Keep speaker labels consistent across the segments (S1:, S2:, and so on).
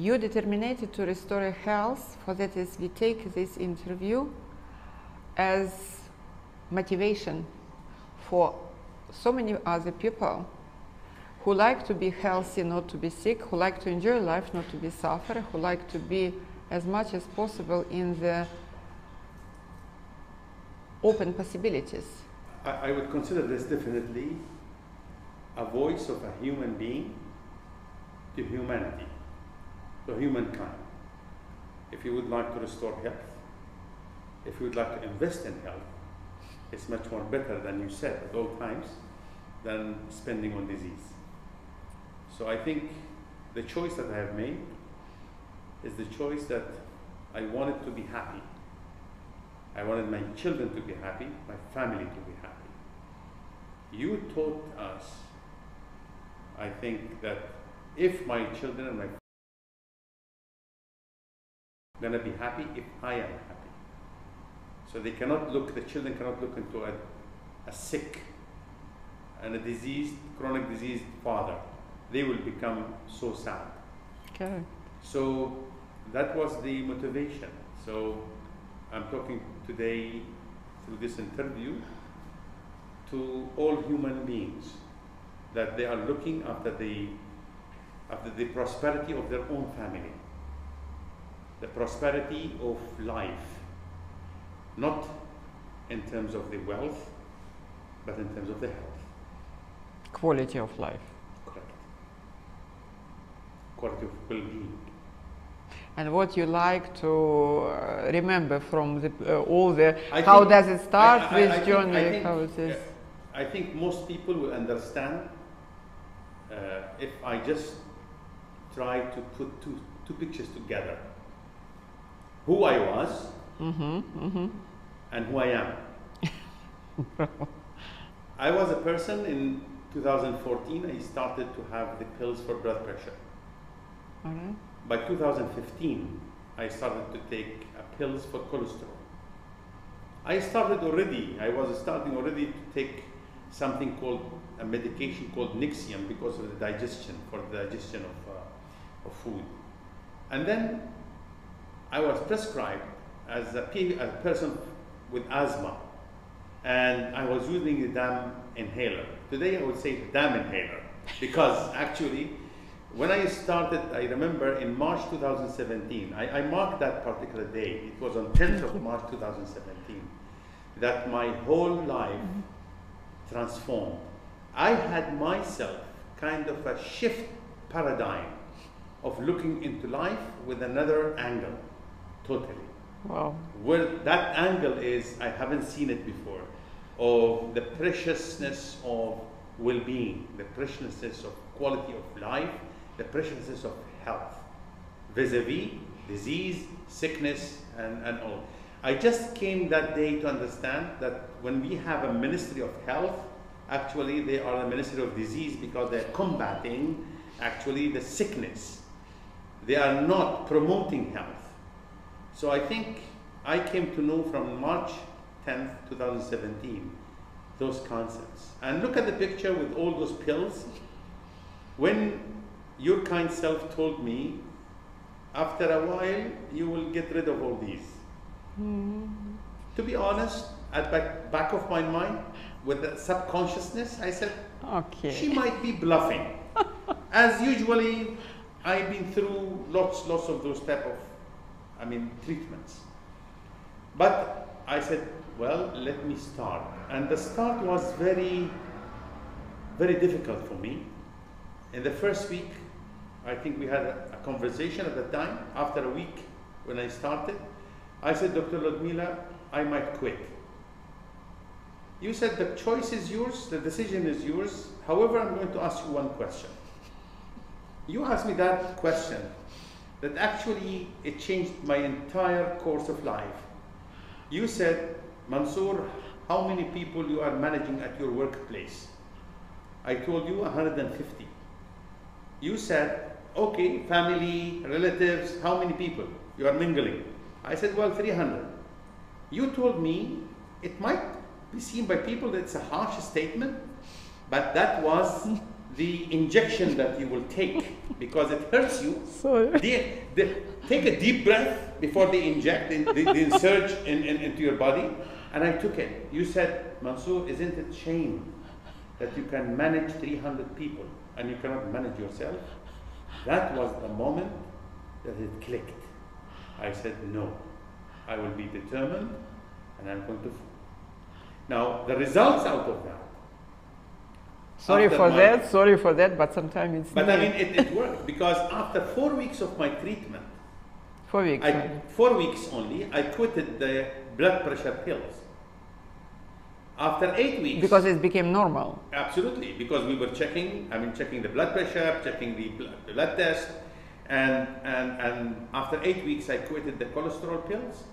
S1: you determined to restore health. For that is, we take this interview as motivation for so many other people who like to be healthy, not to be sick, who like to enjoy life, not to be suffer, who like to be as much as possible in the open possibilities.
S2: I would consider this definitely a voice of a human being to humanity, to humankind. If you would like to restore health, if you would like to invest in health, it's much more better than you said at all times than spending on disease. So I think the choice that I have made is the choice that I wanted to be happy. I wanted my children to be happy, my family to be happy. You taught us, I think, that if my children and my family are going to be happy if I am happy. So they cannot look, the children cannot look into a sick and a diseased, chronic diseased father. They will become so sad.
S1: Okay.
S2: So that was the motivation. So I'm talking today through this interview to all human beings, that they are looking after the prosperity of their own family, the prosperity of life, not in terms of the wealth, but in terms of the health.
S1: Quality of life.
S2: Correct. Quality of well-being.
S1: And what you like to remember from the, all the, how does it start, this journey, how it is?
S2: I think most people will understand if I just try to put two pictures together. Who I was and who I am. I was a person in 2014, I started to have the pills for blood pressure.
S1: All right.
S2: By 2015, I started to take pills for cholesterol. I was starting already to take something called a medication called Nexium because of the digestion, for the digestion of food. And then I was prescribed as a person with asthma, and I was using the damn inhaler. Today I would say the damn inhaler, because actually when I started, I remember in March 2017, I marked that particular day, it was on 10th of March 2017, that my whole life transformed. I had myself kind of a shift paradigm of looking into life with another angle, totally.
S1: Wow.
S2: Where that angle is, I haven't seen it before, of the preciousness of well-being, the preciousness of quality of life, the preciousness of health, vis-a-vis disease, sickness, and all. I just came that day to understand that when we have a Ministry of Health, actually they are a Ministry of Disease because they're combating actually the sickness. They are not promoting health. So I think I came to know from March 10th, 2017, those concepts. And look at the picture with all those pills. When your kind self told me, after a while, you will get rid of all these. To be honest, at the back of my mind, with the subconsciousness, I said,
S1: okay,
S2: she might be bluffing. As usually, I've been through lots of those type of, treatments. But I said, well, let me start. And the start was very, very difficult for me. In the first week, I think we had a conversation at the time. After a week, when I started, I said, Dr. Ludmila, I might quit. You said the choice is yours, the decision is yours. However, I'm going to ask you one question. You asked me that question that actually it changed my entire course of life. You said, Mansoor, how many people you are managing at your workplace? I told you 150. You said, okay, family, relatives, how many people you are mingling? I said, well, 300. You told me it might be seen by people that it's a harsh statement, but that was the injection that you will take because it hurts you.
S1: Sorry.
S2: Take a deep breath before they inject, they insert into your body. And I took it. You said, Mansoor, isn't it shame that you can manage 300 people and you cannot manage yourself? That was the moment that it clicked. I said, no, I will be determined and I'm going to. Now, the results out of that.
S1: Sorry for that, but sometimes it's.
S2: But I mean, it worked because after 4 weeks of my treatment,
S1: 4 weeks.
S2: 4 weeks only, I quitted the blood pressure pills. After 8 weeks.
S1: Because it became normal.
S2: Absolutely, because we were checking the blood pressure, checking the blood test, and after 8 weeks, I quitted the cholesterol pills.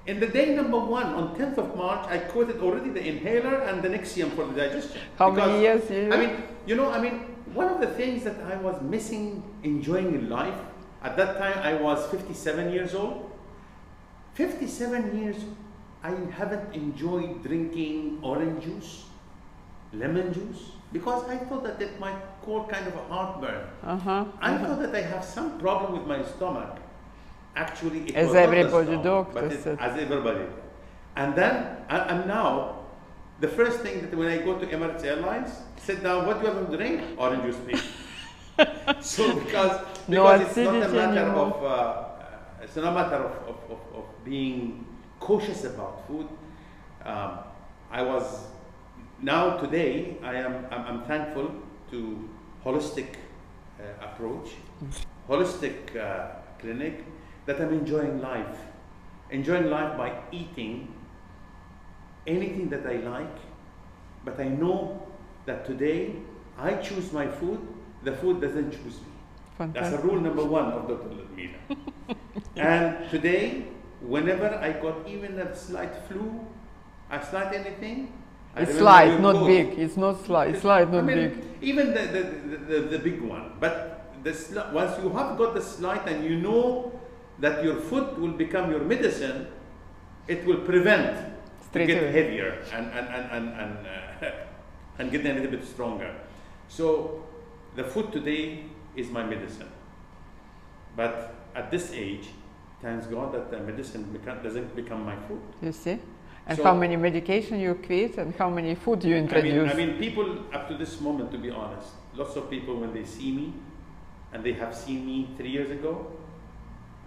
S2: In the day number 1, on 10th of March, I quitted already the inhaler and the Nexium for the digestion.
S1: How many years?
S2: One of the things that I was missing, enjoying in life, at that time I was 57 years old. 57 years, I haven't enjoyed drinking orange juice, lemon juice, because I thought that it might cause kind of a heartburn. I thought that I have some problem with my stomach. Actually, it
S1: as
S2: was
S1: everybody
S2: not the stomach, but as everybody. And then, and now, the first thing that when I go to Emirates Airlines, sit down, what do you have to drink? Orange juice, please. So because it's not a matter of it's not a matter of being cautious about food. Today I'm thankful to holistic approach, holistic clinic, that I'm enjoying life by eating anything that I like, but I know that today I choose my food, the food doesn't choose me. Fantastic. That's a rule number 1 of Dr. Ludmila. And today, whenever I got even a slight flu, anything,
S1: it's slight, not big. It's not slight. It's slight, not big.
S2: Even the big one, but once you have got the slight and you know that your food will become your medicine, it will prevent to get heavier and get a little bit stronger. So the food today is my medicine. But at this age, thanks God that the medicine doesn't become my food.
S1: You see? And so, how many medication you quit and how many food you introduce?
S2: I mean, people up to this moment, to be honest, lots of people when they see me, and they have seen me 3 years ago,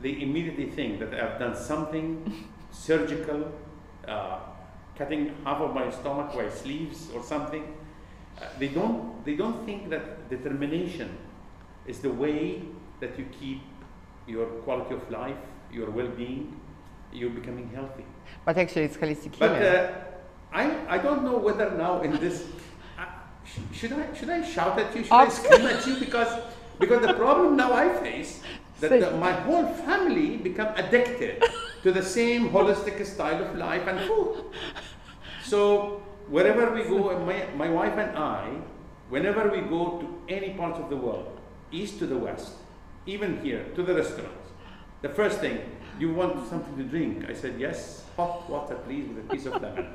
S2: they immediately think that I've done something surgical, cutting half of my stomach by sleeves or something. They don't think that determination is the way that you keep your quality of life, your well-being, you're becoming healthy.
S1: But actually it's holistic healing.
S2: But I don't know whether now in this, should I shout at you, should I scream at you, because the problem now I face, that my whole family become addicted to the same holistic style of life and food. So wherever we go, my wife and I, whenever we go to any parts of the world, east to the west, even here, to the restaurants, the first thing, you want something to drink? I said, yes, hot water please with a piece of lemon.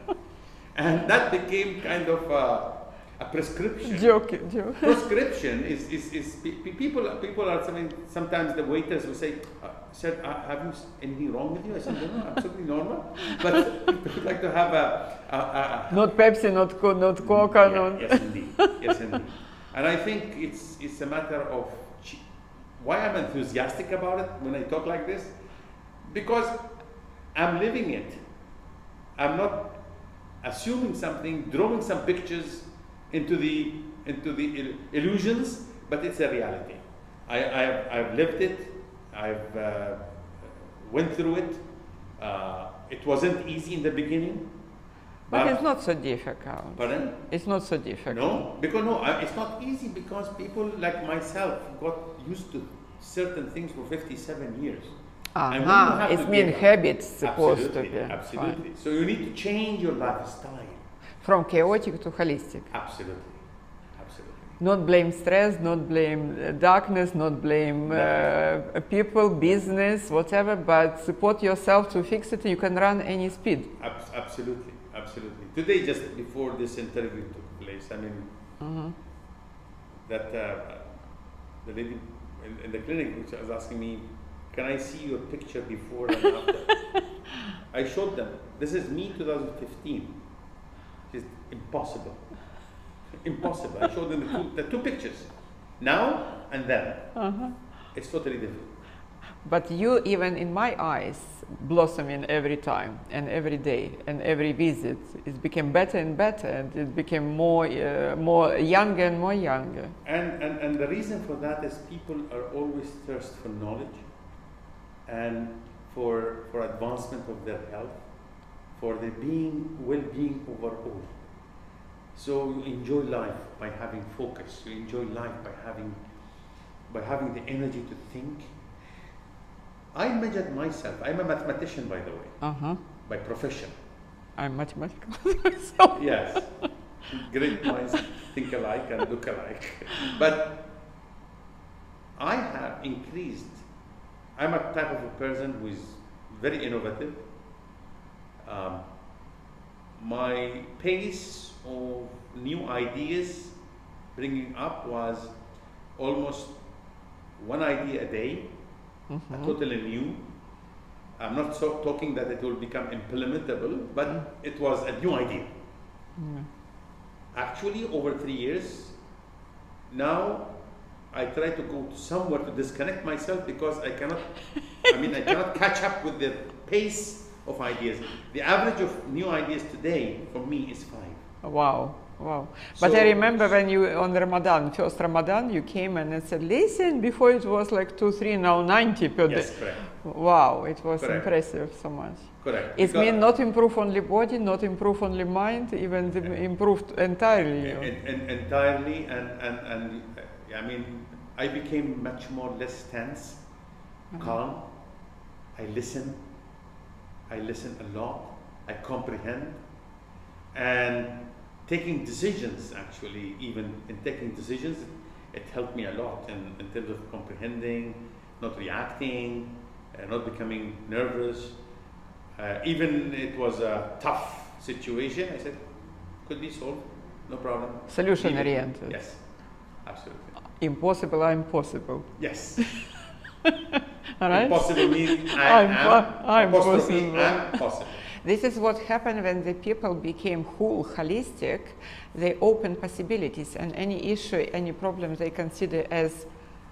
S2: And that became kind of a prescription.
S1: Joke.
S2: Prescription is people are saying, sometimes the waiters will say, sir, have you anything wrong with you? I said, no, absolutely normal. But people would like to have
S1: not Pepsi, not Coca,
S2: Yes, indeed. Yes, indeed. And I think it's a matter of why I'm enthusiastic about it when I talk like this, because I'm living it. I'm not assuming something, drawing some pictures into the illusions, but it's a reality. I've lived it. I've went through it. It wasn't easy in the beginning.
S1: But it's not so difficult.
S2: Pardon?
S1: It's not so difficult.
S2: No, it's not easy because people like myself got used to certain things for 57 years.
S1: It's mean habits supposed to be.
S2: Absolutely. So you need to change your lifestyle.
S1: From chaotic to holistic.
S2: Absolutely.
S1: Not blame stress, not blame darkness, not blame people, business, whatever, but support yourself to fix it. You can run any speed.
S2: Absolutely. Today, just before this interview took place, that the lady in the clinic, which was asking me, can I see your picture before and after? I showed them, this is me 2015. It's impossible. Impossible. I showed them the two pictures, now and then. It's totally different.
S1: But you, even in my eyes, blossoming every time and every day and every visit, it became better and better, and it became more younger and more younger.
S2: And the reason for that is people are always thirst for knowledge and for advancement of their health, for their well-being overall. So you enjoy life by having focus. You enjoy life by having the energy to think. I measured myself. I'm a mathematician, by the way, by profession.
S1: I'm mathematical myself.
S2: Yes, great minds think alike and look alike. But I have increased. I'm a type of a person who is very innovative. My pace of new ideas bringing up was almost one idea a day, totally new. I'm not talking that it will become implementable, but it was a new idea. Actually, over 3 years, now I try to go somewhere to disconnect myself because I cannot catch up with the pace of ideas. The average of new ideas today for me is 5.
S1: Wow. Wow. But I remember when you, on Ramadan, first Ramadan, you came and said, listen, before it was like 2, 3, now 90 per day.
S2: Yes, correct.
S1: Wow, it was
S2: Correct.
S1: Impressive so much.
S2: Correct.
S1: It means not improve only body, not improve only mind, even improved entirely.
S2: Entirely, and I mean, I became much more less tense, calm. I listen a lot, I comprehend, and taking decisions, actually, even in taking decisions, it helped me a lot in terms of comprehending, not reacting, not becoming nervous. Even it was a tough situation, I said, could be solved, no problem.
S1: Solution oriented.
S2: Yes, absolutely.
S1: Impossible, I'm possible.
S2: Yes.
S1: Right?
S2: Impossible means
S1: I'm
S2: possible.
S1: possible.
S2: I'm possible.
S1: This is what happened when the people became whole, holistic. They open possibilities, and any issue, any problem they consider as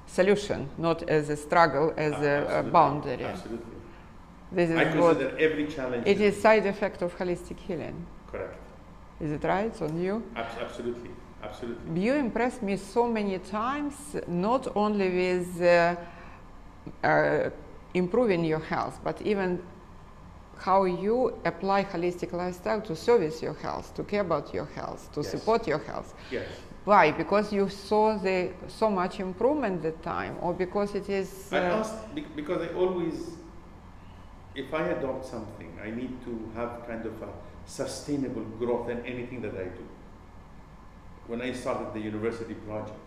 S1: solution, not as a struggle, as a boundary.
S2: Absolutely.
S1: This is
S2: I consider every challenge.
S1: It is side effect of holistic healing.
S2: Correct.
S1: Is it right on you?
S2: Absolutely. Absolutely.
S1: You impressed me so many times, not only with improving your health, but even how you apply holistic lifestyle to service your health, to care about your health, to support your health.
S2: Yes.
S1: Why? Because you saw so much improvement at the time, or because it is...
S2: I asked, because I always, if I adopt something, I need to have kind of a sustainable growth in anything that I do. When I started the university project,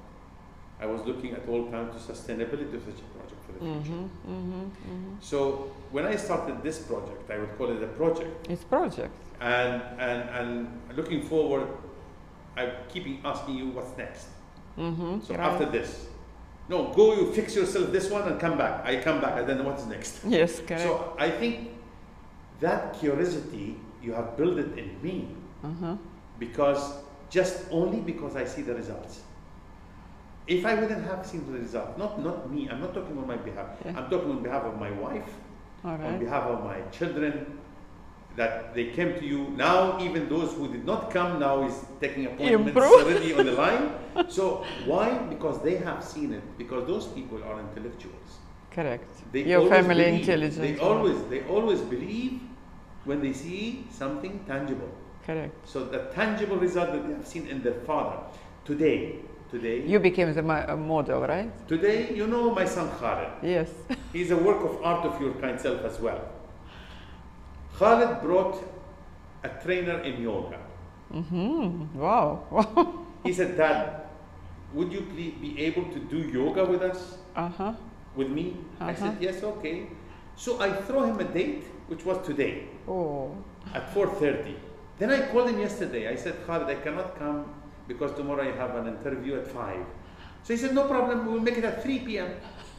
S2: I was looking at all times to sustainability of such a project for the future. So when I started this project, I would call it a project.
S1: It's project.
S2: And looking forward, I keep asking you what's next. So
S1: right.
S2: after this, no, go you fix yourself this one and come back. I come back and then what's next?
S1: Yes, correct.
S2: So I think that curiosity, you have built it in me because only because I see the results. If I wouldn't have seen the result, not me, I'm not talking on my behalf. I'm talking on behalf of my wife, on behalf of my children, that they came to you. Now even those who did not come now is taking appointments already on the line. So why? Because they have seen it, because those people are intellectuals.
S1: Correct.
S2: They
S1: Your family
S2: believe,
S1: intelligence.
S2: They always believe when they see something tangible.
S1: Correct.
S2: So the tangible result that they have seen in their father. Today,
S1: you became the model, right?
S2: Today, you know my son Khalid.
S1: Yes.
S2: He's a work of art of your kind self as well. Khalid brought a trainer in yoga.
S1: Wow.
S2: He said, Dad, would you please be able to do yoga with us? With me? I said, yes, okay. So I throw him a date, which was today, at 4:30. Then I called him yesterday. I said, Khalid, I cannot come because tomorrow I have an interview at 5. So he said, no problem, we'll make it at 3 p.m.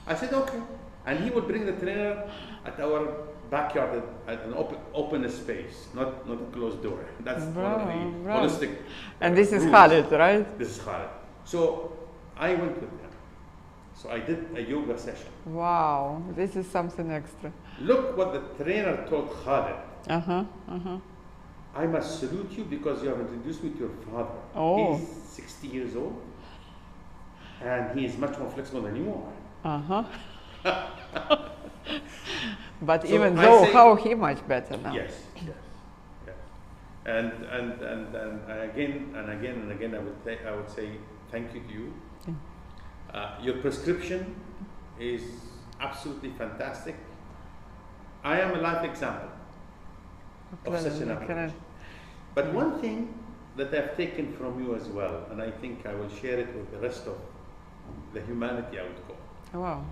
S2: I said, okay. And he would bring the trainer at our backyard at an open space, not a closed door. That's one of the holistic.
S1: And this is
S2: rules.
S1: Khalid, right?
S2: This is Khalid. So I went with them. So I did a yoga session.
S1: Wow, this is something extra.
S2: Look what the trainer told Khalid.
S1: Uh-huh.
S2: I must salute you because you have introduced me to your father.
S1: Oh.
S2: He's 60 years old and he is much more flexible than you are.
S1: But
S2: So
S1: even
S2: I
S1: though,
S2: say,
S1: how he much better now?
S2: Yes. And again and again, I would say thank you to you. Your prescription is absolutely fantastic. I am a life example of such an approach. But one thing that I've taken from you as well, and I think I will share it with the rest of the humanity, I would call.
S1: Wow.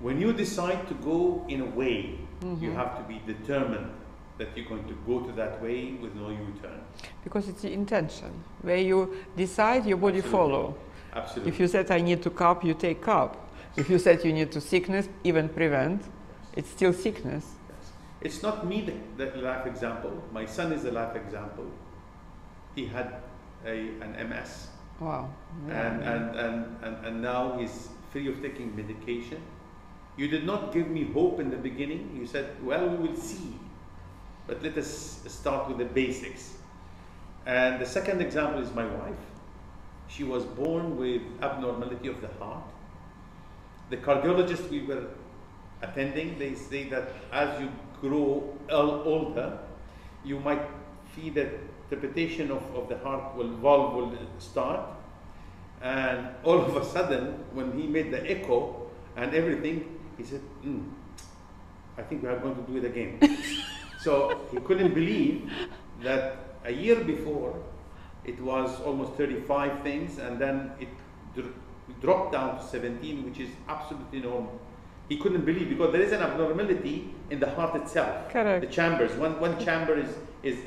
S2: When you decide to go in a way, you have to be determined that you're going to go to that way with no U-turn.
S1: Because it's the intention. Where you decide, your body follow.
S2: Absolutely.
S1: If you said, I need to cup, you take cup. If you said you need to sickness, even prevent, it's still sickness.
S2: Yes. It's not me the life example. My son is a life example. He had an MS.
S1: Wow.
S2: And now he's free of taking medication. You did not give me hope in the beginning. You said, well, we will see. But let us start with the basics. And the second example is my wife. She was born with abnormality of the heart. The cardiologist we were attending, they say that as you grow older, you might feel that trepitation of the heart valve will start. And all of a sudden, when he made the echo and everything, he said, I think we are going to do it again. So he couldn't believe that a year before, it was almost 35 things, and then it dropped down to 17, which is absolutely normal. He couldn't believe, because there is an abnormality in the heart itself.
S1: Correct.
S2: The chambers. One chamber is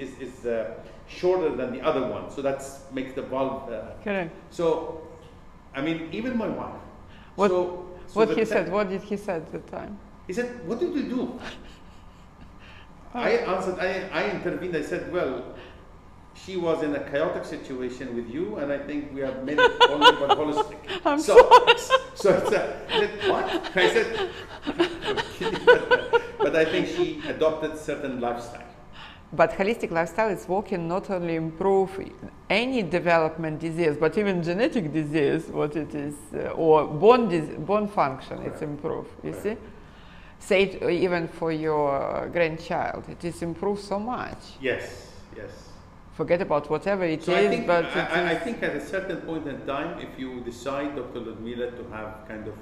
S2: shorter than the other one, so that makes the valve.
S1: Correct.
S2: So, I mean, even my wife.
S1: What,
S2: so
S1: what he said? What did he say at the time?
S2: He said, "What did you do?" I answered. I intervened. I said, "Well, she was in a chaotic situation with you, and I think we have made it only but holistic." So I said, what? I said, but I think she adopted certain lifestyle.
S1: But holistic lifestyle is working not only improve any development disease, but even genetic disease, what it is, or bone function, it's improved, you see? Say it even for your grandchild, it is improved so much.
S2: Yes.
S1: Forget about whatever it is,
S2: I think at a certain point in time, if you decide, Dr. Ludmila, to have kind of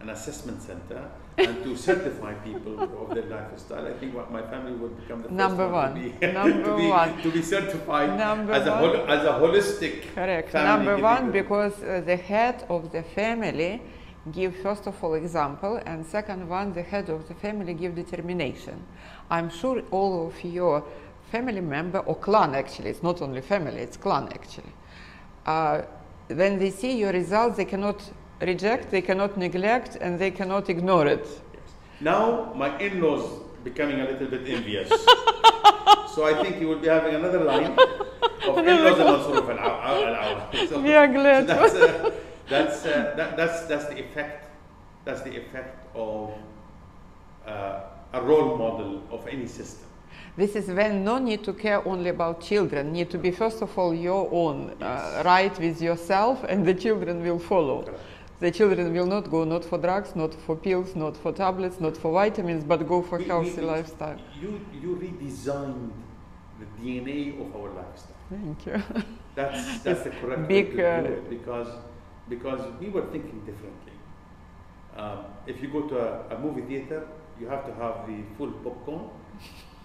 S2: an assessment center and to certify people of their lifestyle, I think my family would become the first to be certified as a holistic.
S1: Correct. Number one, because the head of the family give first of all example, and second one, the head of the family give determination. I'm sure all of your family member or clan, actually, it's not only family, it's clan actually. When they see your results, they cannot reject, they cannot neglect, and they cannot ignore it.
S2: Yes. Now my in-laws becoming a little bit envious. So I think you will be having another line of in-laws and Mansoor al-Awwal. So,
S1: we are glad.
S2: So that's the effect. That's the effect of a role model of any system.
S1: This is when no need to care only about children, need to be first of all your own, right with yourself, and the children will follow. Correct. The children will not go not for drugs, not for pills, not for tablets, not for vitamins, but go for healthy lifestyle.
S2: You redesigned the DNA of our lifestyle.
S1: Thank you.
S2: That's the correct way to do it, because we were thinking differently. If you go to a movie theater, you have to have the full popcorn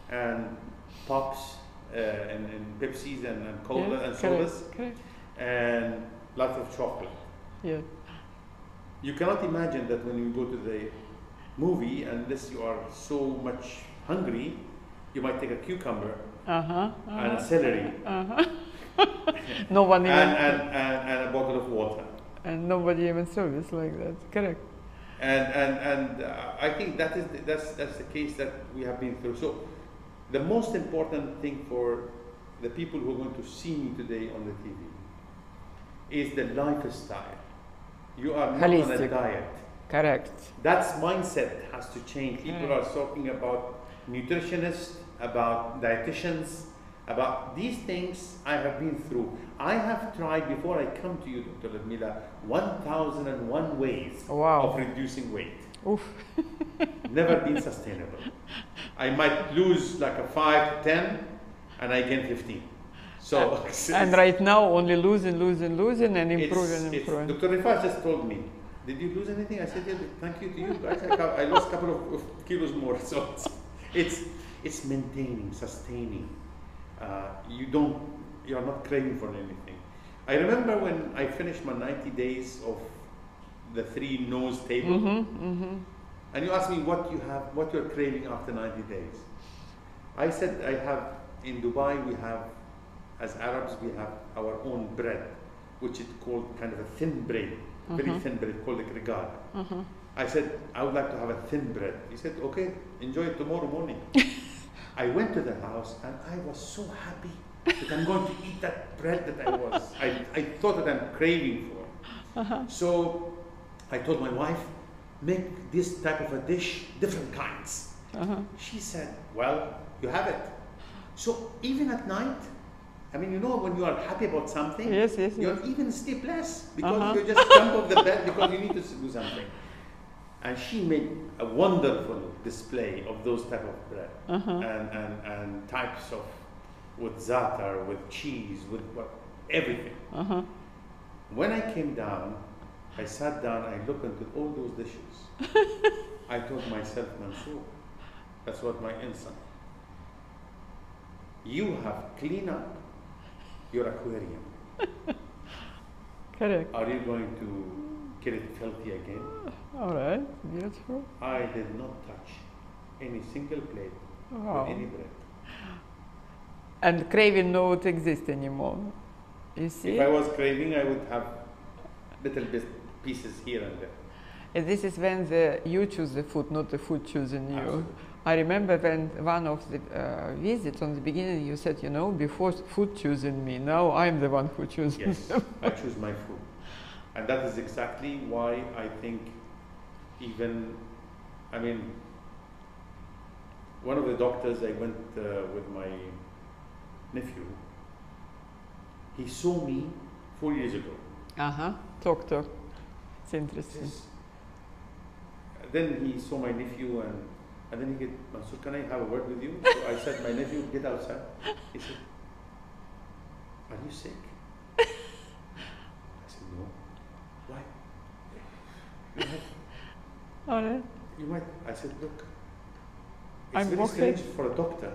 S2: and pops and Pepsis and cola and sodas and lots of chocolate.
S1: Yeah.
S2: You cannot imagine that when you go to the movie, unless you are so much hungry, you might take a cucumber and a celery
S1: no one even
S2: and a bottle of water.
S1: And nobody even service like that. Correct.
S2: And I think that's the case that we have been through. So the most important thing for the people who are going to see me today on the TV is the lifestyle. You are not
S1: Holistic.
S2: on a diet.
S1: Correct.
S2: That's mindset has to change. People are talking about nutritionists, about dietitians, about these things I have been through. I have tried, before I come to you, Dr. Ludmila, 1,001 ways of reducing weight.
S1: Oof.
S2: Never been sustainable. I might lose like a 5 to 10 and I gain 15. So
S1: and right now only losing and improving.
S2: Dr. Rifat just told me, did you lose anything? I said, yeah, thank you to you guys. I lost a couple of kilos more. So it's maintaining, sustaining. You're not craving for anything. I remember when I finished my 90 days of the 3 no's table, and you asked me what you're craving after 90 days. I said in Dubai we have, as Arabs, we have our own bread, which is called kind of a thin bread, very thin bread called a regal. I said, I would like to have a thin bread. He said, okay, enjoy it tomorrow morning. I went to the house and I was so happy that I'm going to eat that bread that I thought that I'm craving for. So I told my wife, make this type of a dish, different kinds. She said, well, you have it. So even at night, I mean, you know, when you are happy about something, you'll even sleep less because you just jump off the bed because you need to do something. And she made a wonderful display of those type of bread and types of, with za'atar, with cheese, with everything. When I came down, I sat down, I looked into all those dishes. I told myself, Mansoor, that's what my insight. You have cleaned up your aquarium.
S1: Correct.
S2: Are you going to get it filthy again?
S1: All right, beautiful.
S2: I did not touch any single plate with any bread.
S1: And craving not exist anymore. You see?
S2: If I was craving, I would have little pieces here and there.
S1: And this is when you choose the food, not the food choosing you.
S2: Absolutely.
S1: I remember when one of the visits on the beginning, you said, you know, before food choosing me, now I'm the one who chooses.
S2: Yes, I choose my food. And that is exactly why I think even, I mean, one of the doctors I went with my nephew, he saw me 4 years ago.
S1: Talk. It's interesting.
S2: Then he saw my nephew and then he said, Mansoor, can I have a word with you? So I said, my nephew, get outside. He said, are you sick? I said, no. Why? You might. I said, look, it's very strange for a doctor.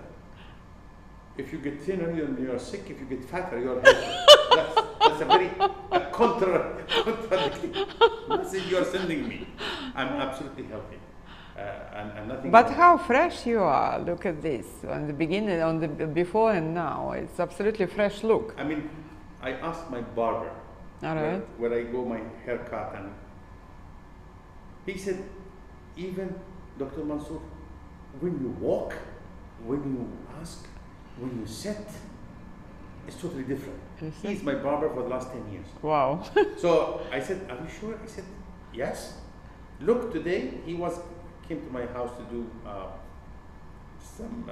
S2: If you get thinner, you are sick. If you get fatter, you are healthy. That's a very contradicting message you are sending me. I'm absolutely healthy. And nothing.
S1: But how fresh you are! Look at this. On the beginning, on the before and now, it's absolutely fresh look.
S2: I mean, I asked my barber where I go my haircut, and he said, even Dr. Mansoor, when you walk, when you ask, when you sit, it's totally different. He's my barber for the last 10 years.
S1: Wow.
S2: So I said, are you sure? He said, yes. Look, today came to my house to do some,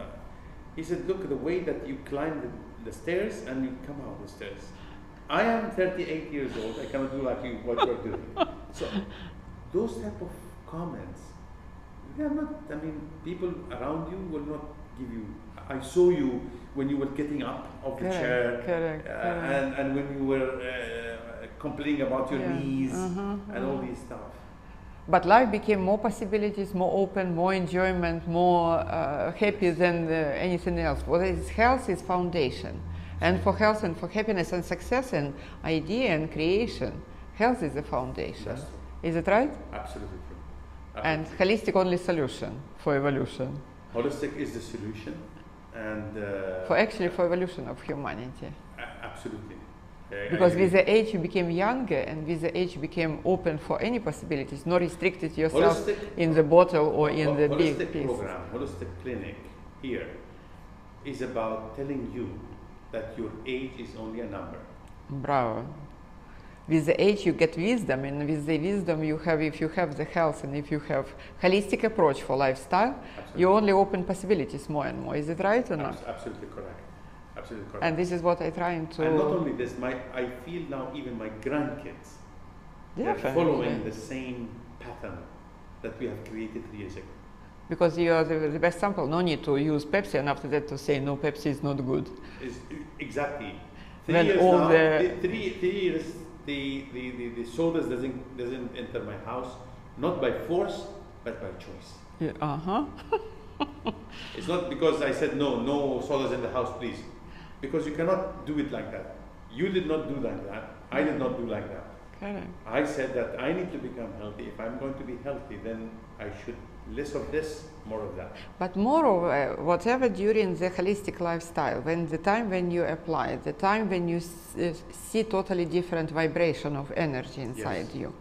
S2: he said, look, the way that you climb the stairs and you come out the stairs. I am 38 years old. I cannot do like what you're doing. So those type of comments, they are not, I mean, people around you will not give you, I saw you when you were getting up of the chair.
S1: Correct.
S2: And when you were complaining about your knees and all these stuff.
S1: But life became more possibilities, more open, more enjoyment, more happy than anything else. What is health is foundation. And for health and for happiness and success and idea and creation, health is the foundation.
S2: That's true.
S1: Is it right?
S2: Absolutely true.
S1: And holistic only solution for evolution.
S2: Holistic is the solution. And
S1: for evolution of humanity.
S2: Absolutely.
S1: Because with the age you became younger, and with the age you became open for any possibilities, not restricted yourself in the bottle or in the big piece.
S2: Program, holistic clinic here is about telling you that your age is only a number.
S1: Bravo. With the age you get wisdom, and with the wisdom you have, if you have the health and if you have holistic approach for lifestyle, you only open possibilities more and more. Is it right or not?
S2: Absolutely correct. Absolutely correct.
S1: And this is what I'm trying to...
S2: And not only this, I feel now even my grandkids, they're following the same pattern that we have created 3 years ago.
S1: Because you are the best sample. No need to use Pepsi and after that to say, no, Pepsi is not good.
S2: Exactly. 3
S1: when
S2: years
S1: all
S2: now,
S1: the
S2: 3 years, the sodas doesn't enter my house, not by force, but by choice.
S1: Yeah,
S2: It's not because I said, no sodas in the house, please. Because you cannot do it like that. You did not do like that. I did not do like that.
S1: Correct.
S2: I said that I need to become healthy. If I'm going to be healthy, then I should less of this, more of that.
S1: But moreover, whatever during the holistic lifestyle, when the time when you apply, the time when you see totally different vibration of energy inside you,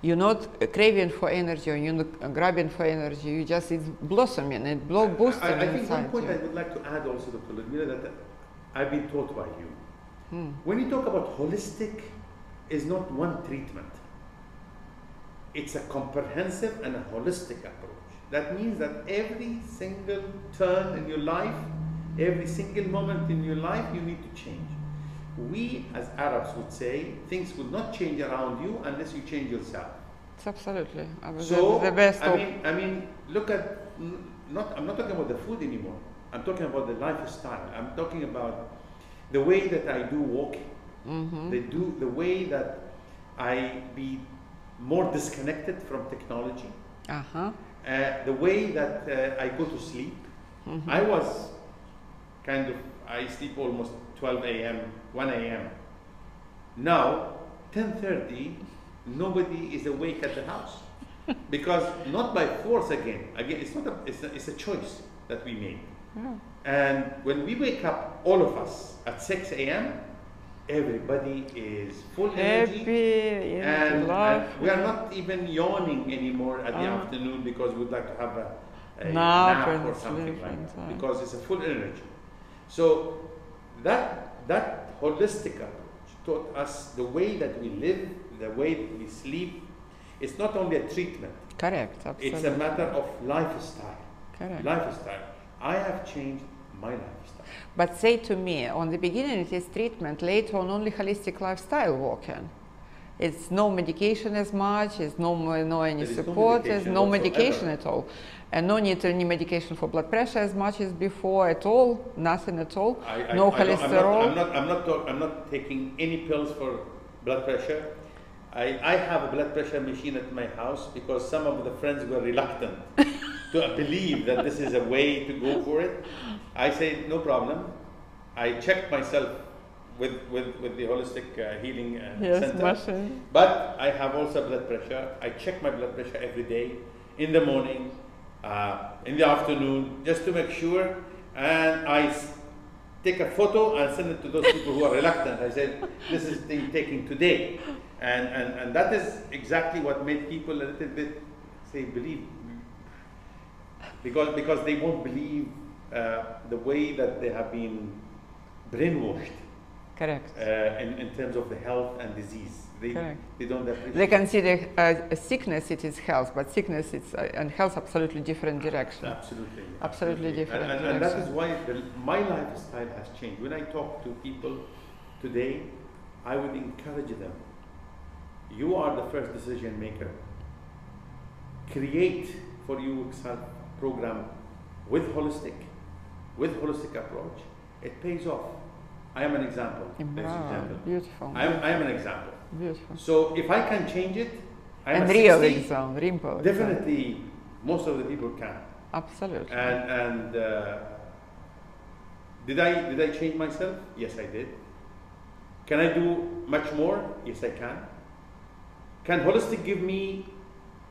S1: you're not craving for energy or you're not grabbing for energy, you just, it's blossoming, it boosting inside you.
S2: I think one point I would like to add also, Dr. Ludmila, that I've been taught by you. When you talk about holistic, is not one treatment. It's a comprehensive and a holistic approach. That means that every single turn in your life, every single moment in your life, you need to change. We, as Arabs would say, things will not change around you unless you change yourself.
S1: It's absolutely.
S2: So,
S1: the best
S2: I mean, look at, I'm not talking about the food anymore. I'm talking about the lifestyle. I'm talking about the way that I do walking. The way that I be more disconnected from technology. The way that I go to sleep. I was I sleep almost 12 a.m., 1 a.m. Now, 10:30, nobody is awake at the house. Because not by force again, it's a choice that we make. And when we wake up, all of us, at 6 a.m., everybody is full energy, and we are not even yawning anymore at the afternoon because we'd like to have a nap or something like that, because it's a full energy. So that holistic approach taught us the way that we live, the way that we sleep. It's not only a treatment.
S1: Correct, absolutely.
S2: It's a matter of lifestyle.
S1: Correct.
S2: Lifestyle. I have changed my lifestyle.
S1: But say to me, on the beginning it is treatment, later on only holistic lifestyle working. It's no medication as much, it's no any support, there's no medication at all. And no need any medication for blood pressure as much as before at all, nothing at all, no cholesterol.
S2: I'm not taking any pills for blood pressure. I have a blood pressure machine at my house because some of the friends were reluctant to believe that this is a way to go for it. I say, no problem. I checked myself with the holistic healing center.
S1: Machine.
S2: But I have also blood pressure. I check my blood pressure every day, in the morning, in the afternoon, just to make sure. And I take a photo and send it to those people who are reluctant. I said, this is taking today. And that is exactly what made people a little bit say believe, because they won't believe the way that they have been brainwashed.
S1: Correct.
S2: In terms of the health and disease. They don't appreciate.
S1: They consider sickness it is health, but sickness and health absolutely different direction. Absolutely different direction.
S2: And that is why my lifestyle has changed. When I talk to people today, I would encourage them. You are the first decision maker. Create for yourself program with holistic approach. It pays off. I am an example.
S1: Beautiful.
S2: I am an example.
S1: Beautiful.
S2: So if I can change it,
S1: and real example.
S2: Definitely, most of the people can.
S1: Absolutely.
S2: And did I change myself? Yes, I did. Can I do much more? Yes, I can. Can holistic give me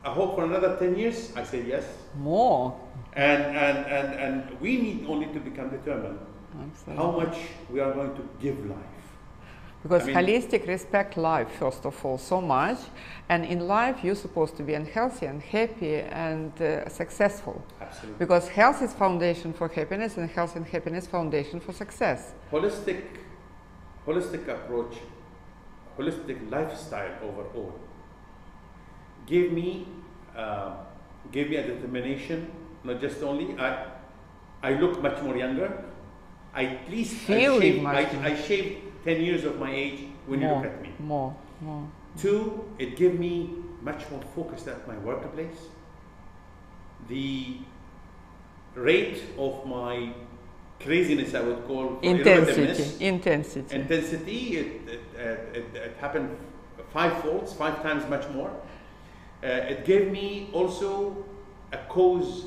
S2: a hope for another 10 years? I say yes.
S1: More.
S2: And we need only to become determined.
S1: Absolutely.
S2: How much we are going to give life.
S1: Because
S2: I mean,
S1: holistic respect life, first of all, so much. And in life, you're supposed to be healthy and happy and successful.
S2: absolutely.
S1: Because health is foundation for happiness, and health and happiness foundation for success.
S2: Holistic approach, holistic lifestyle overall gave me a determination. Not just only I look much more younger. I shaved 10 years of my age when you look at me.
S1: More.
S2: 2, it gave me much more focus at my workplace. The rate of my craziness, I would call,
S1: Intensity.
S2: It happened 5 times much more. It gave me also a cause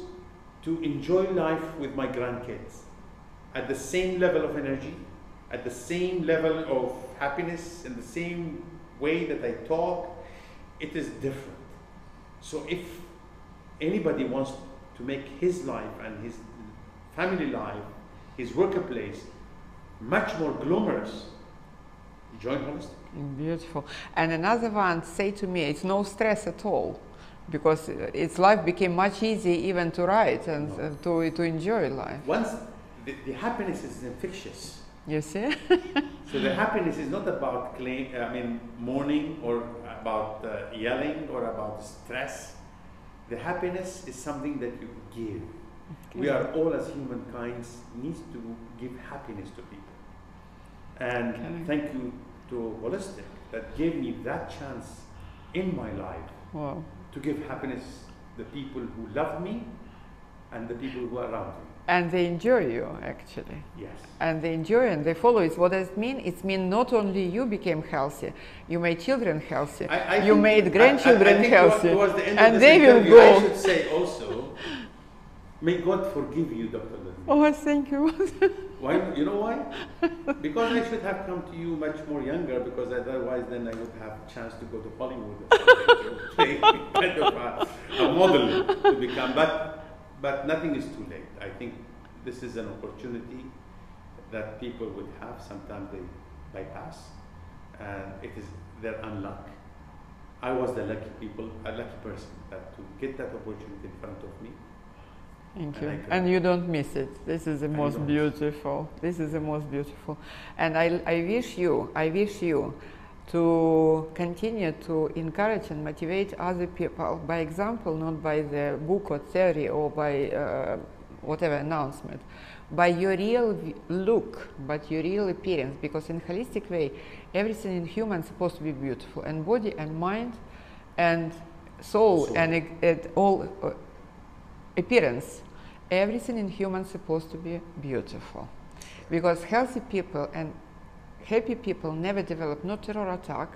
S2: to enjoy life with my grandkids at the same level of energy, at the same level of happiness, in the same way that I talk. It is different. So if anybody wants to make his life and his family life, his workplace, much more glamorous, join Holistic.
S1: Beautiful. And another one say to me, it's no stress at all, because its life became much easier even to write and to enjoy life.
S2: Once the happiness is infectious.
S1: You see?
S2: So the happiness is not about mourning or about yelling or about stress. The happiness is something that you give. Okay. We are all as humankind needs to give happiness to people. And thank you to Holistic that gave me that chance in my life to give happiness to the people who love me and the people who are around me.
S1: And they enjoy you, actually.
S2: Yes.
S1: And they enjoy and they follow it. What does it mean? It means not only you became healthy, you made children healthy, you made grandchildren healthy, and they will go.
S2: I should say also, may God forgive you, Dr. Ludmila.
S1: Oh, thank you.
S2: Why? You know why? Because I should have come to you much more younger, because otherwise then I would have a chance to go to Hollywood or something, to play kind of a model to become. But nothing is too late. I think this is an opportunity that people would have. Sometimes they bypass, and it is their unluck. I was the lucky person that to get that opportunity in front of me.
S1: Thank you. And you don't miss it. This is the most beautiful. This is the most beautiful. And I wish you to continue to encourage and motivate other people by example, not by the book or theory or by whatever announcement, by your real look, but your real appearance, because in holistic way, everything in human is supposed to be beautiful, and body and mind and soul and all appearance, everything in human is supposed to be beautiful, because healthy people and happy people never develop no terror attack,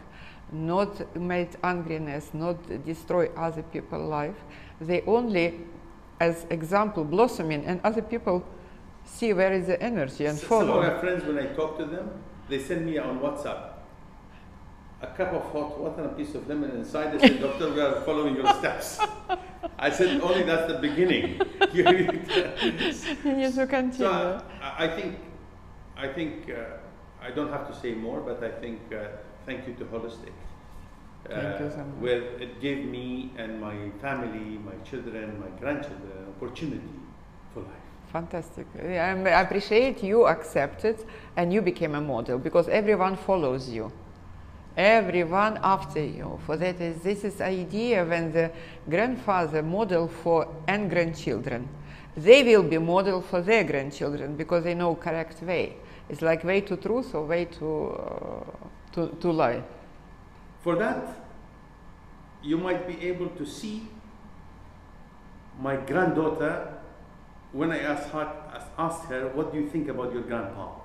S1: not made angriness, not destroy other people's life. They only, as example, blossoming, and other people see where is the energy and follow.
S2: Some of my friends, when I talk to them, they send me on WhatsApp a cup of hot water and a piece of lemon inside. They say, "Doctor, we are following your steps." I said, "Only that's the beginning." You
S1: need to continue.
S2: So I think. I don't have to say more, but I think thank you to Holistic,
S1: thank you so much.
S2: where it gave me and my family, my children, my grandchildren, an opportunity for life.
S1: Fantastic. I appreciate you accepted and you became a model, because everyone follows you. Everyone after you. For that is, this is idea when the grandfather model for and grandchildren, they will be model for their grandchildren because they know correct way. It's like way to truth or way to lie.
S2: For that, you might be able to see my granddaughter when I asked her, "What do you think about your grandpa?"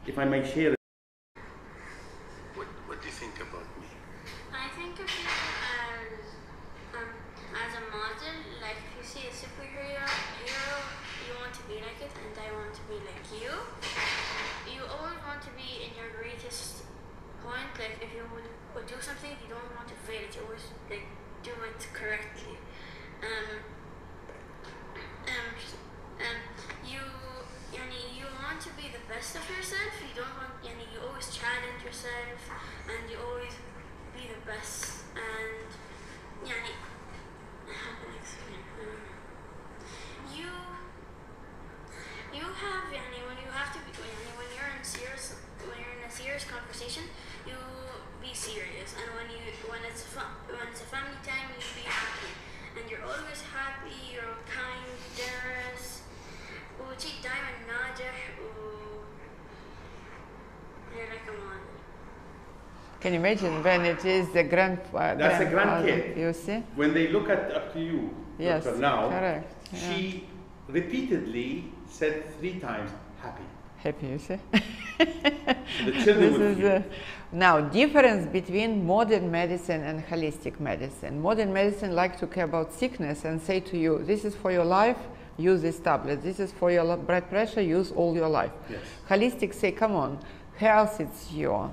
S2: If I may share. What do you think about me?
S3: I think of you as a model. Like if you see a superhero, you want to be like it, and I want to be like you. You always want to be in your greatest point. Like if you would do something, you don't want to fail it. You always like do it correctly. You want to be the best of yourself. You don't want. You always challenge
S1: Can you imagine when it is the
S2: That's a grandkid.
S1: You see?
S2: When they look up to you,
S1: Yes,
S2: Dr. Now,
S1: correct. Yeah.
S2: she repeatedly said 3 times, happy.
S1: Happy, you see?
S2: So the children will feel.
S1: Now, difference between modern medicine and holistic medicine. Modern medicine like to care about sickness and say to you, this is for your life, use this tablet. This is for your blood pressure, use all your life.
S2: Yes.
S1: Holistic say, come on, health is your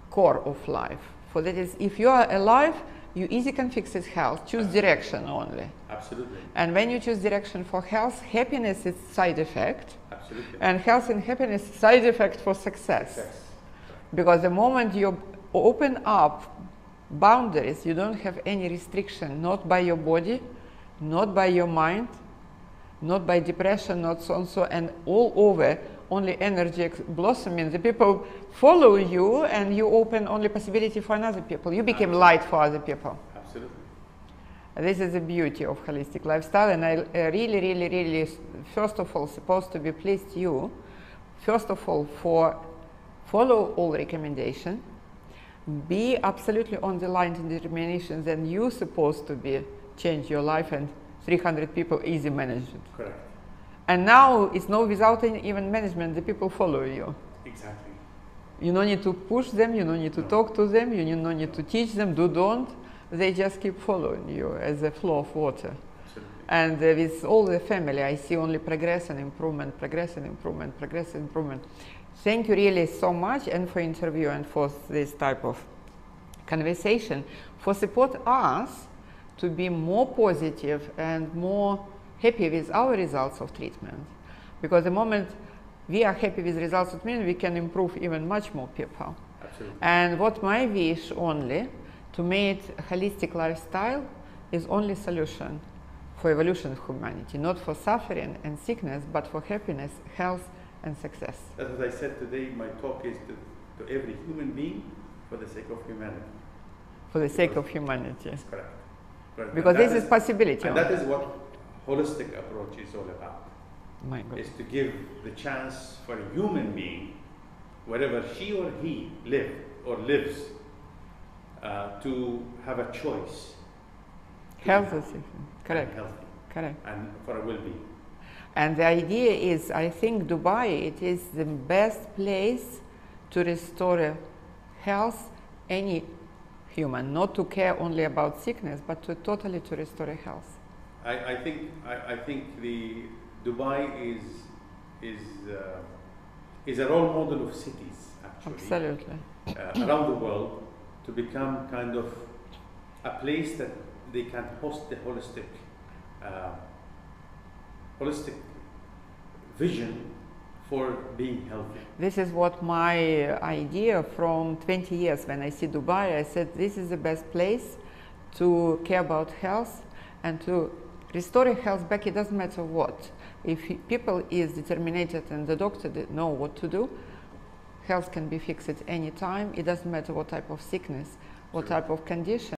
S1: core of life. For that is, if you are alive, you easy can fix it health. Choose direction only.
S2: Absolutely.
S1: And when you choose direction for health, happiness is side effect.
S2: Absolutely.
S1: And health and happiness side effect for success. Because the moment you open up boundaries, you don't have any restriction, not by your body, not by your mind, not by depression, not so and so, and all over, only energy blossoming. The people follow you, and you open only possibility for another people. You became light for other people.
S2: Absolutely.
S1: This is the beauty of holistic lifestyle, and I really, first of all, supposed to be pleased you, first of all, for follow all recommendation, be absolutely on the line in determination, then you supposed to be change your life, and 300 people easy manage it.
S2: Correct.
S1: And now it's no without any even management, the people follow you.
S2: Exactly.
S1: You don't need to push them, you don't need to talk to them, you don't need to teach them, don't. They just keep following you as a flow of water.
S2: Absolutely.
S1: And with all the family, I see only progress and improvement, progress and improvement, progress and improvement. Thank you really so much, and for interview and for this type of conversation, for support us to be more positive and more happy with our results of treatment. Because the moment we are happy with results of treatment, we can improve even much more people.
S2: Absolutely.
S1: And what my wish only, to make holistic lifestyle is only solution for evolution of humanity, not for suffering and sickness, but for happiness, health, and success.
S2: That's what I said today. My talk is to every human being for the sake of humanity.
S1: For the sake of humanity.
S2: That's correct. Correct.
S1: Because this is possibility.
S2: And that is what holistic approach is all about.
S1: My God.
S2: Is to give the chance for a human being, wherever she or he lives, to have a choice.
S1: Health is correct.
S2: And healthy.
S1: Correct.
S2: And for a well-being.
S1: And the idea is, I think Dubai, it is the best place to restore health, any human, not to care only about sickness, but to totally to restore health.
S2: I think the Dubai is a role model of cities, actually.
S1: Absolutely.
S2: Around the world, to become kind of a place that they can host the holistic vision for being healthy.
S1: This is what my idea from 20 years when I see Dubai, I said this is the best place to care about health and to restore health back. It doesn't matter what. If people is determined and the doctor know what to do, health can be fixed at any time. It doesn't matter what type of sickness, what type of condition.